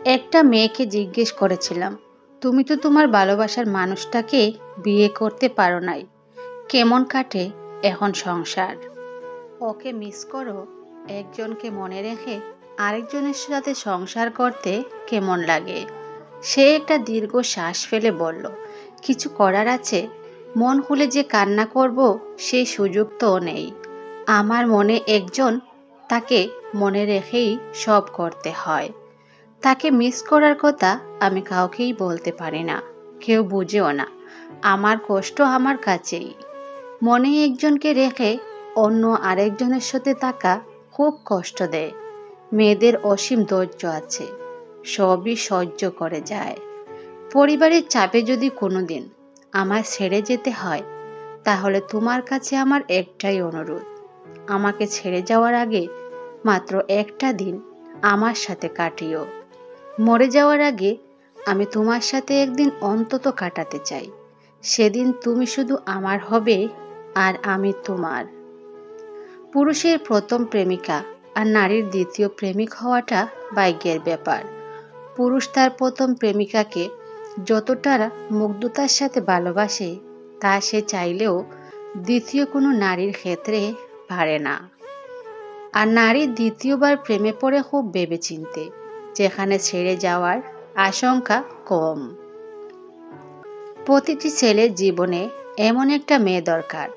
একটা মেয়েকে জিজ্ঞেস করেছিলাম, তুমি তো তোমার ভালোবাসার মানুষটাকে বিয়ে করতে পারো নাই, কেমন কাটে এখন সংসার? ওকে মিস করো? একজনকে মনে রেখে আরেকজনের সাথে সংসার করতে কেমন লাগে? সে একটা দীর্ঘ শ্বাস ফেলে বলল, কিছু করার আছে? মন খুলে যে কান্না করব সেই সুযোগ তো নেই। আমার মনে একজন, তাকে মনে রেখেই সব করতে হয়। তাকে মিস করার কথা আমি কাউকেই বলতে পারি না, কেউ বুঝেও না। আমার কষ্ট আমার কাছেই। মনে একজনকে রেখে অন্য আরেকজনের সাথে থাকা খুব কষ্ট দেয়। মেয়েদের অসীম ধৈর্য আছে, সবই সহ্য করে যায়। পরিবারের চাপে যদি কোনোদিন আমায় ছেড়ে যেতে হয়, তাহলে তোমার কাছে আমার একটাই অনুরোধ, আমাকে ছেড়ে যাওয়ার আগে মাত্র একটা দিন আমার সাথে কাটিও। মরে যাওয়ার আগে আমি তোমার সাথে একদিন অন্তত কাটাতে চাই। সেদিন তুমি শুধু আমার হবে আর আমি তোমার। পুরুষের প্রথম প্রেমিকা আর নারীর দ্বিতীয় প্রেমিক হওয়াটা ভাগ্যের ব্যাপার। পুরুষ তার প্রথম প্রেমিকাকে যতটা মুগ্ধতার সাথে ভালোবাসে, তা সে চাইলেও দ্বিতীয় কোনো নারীর ক্ষেত্রে পারে না। আর নারী দ্বিতীয়বার প্রেমে পড়ে খুব ভেবেচিন্তে, যেখানে ছেড়ে যাওয়ার আশঙ্কা কম। প্রতিটি ছেলের জীবনে এমন একটা মেয়ে দরকার,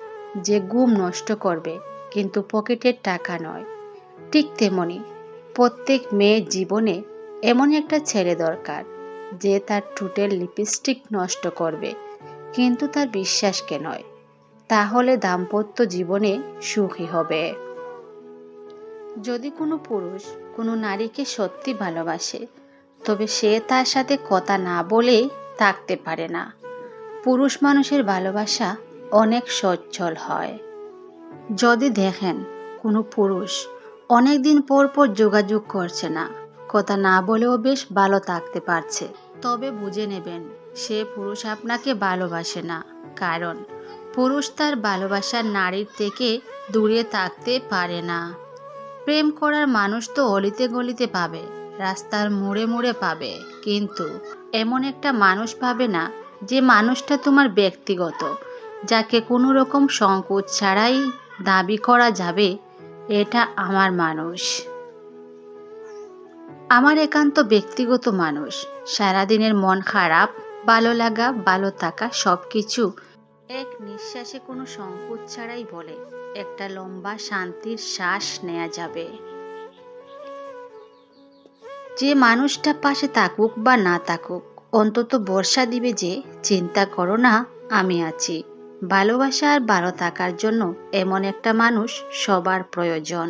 যে ঘুম নষ্ট করবে কিন্তু পকেটের টাকা নয়। ঠিক তেমনি প্রত্যেক মেয়ের জীবনে এমন একটা ছেলে দরকার, যে তার ঠোঁটের লিপস্টিক নষ্ট করবে কিন্তু তার বিশ্বাসকে নয়। তাহলে দাম্পত্য জীবনে সুখী হবে। যদি কোনো পুরুষ কোনো নারীকে সত্যি ভালোবাসে, তবে সে তার সাথে কথা না বলেই থাকতে পারে না। পুরুষ মানুষের ভালোবাসা অনেক সচ্ছল হয়। যদি দেখেন কোনো পুরুষ অনেক দিন পর পর যোগাযোগ করছে না, কথা না বলেও বেশ ভালো থাকতে পারছে, তবে বুঝে নেবেন সে পুরুষ আপনাকে ভালোবাসে না। কারণ পুরুষ তার ভালোবাসার নারীর থেকে দূরে থাকতে পারে না। প্রেম করার মানুষ তো অলিতে গলিতে পাবে, রাস্তার মোড়ে মোড়ে পাবে, কিন্তু এমন একটা মানুষ পাবে না যে মানুষটা তোমার ব্যক্তিগত, যাকে কোনো রকম সংকোচ ছাড়াই দাবি করা যাবে, এটা আমার মানুষ, আমার একান্ত ব্যক্তিগত মানুষ। সারাদিনের মন খারাপ, ভালো লাগা, ভালো থাকা সব কিছু এক নিঃশ্বাসে কোনো সংকোচ ছাড়াই বলে একটা লম্বা শান্তির শ্বাস নেওয়া যাবে। যে মানুষটা পাশে থাকুক বা না থাকুক, অন্তত ভরসা দিবে যে চিন্তা করো না, আমি আছি। ভালোবাসা আর ভালো থাকার জন্য এমন একটা মানুষ সবার প্রয়োজন।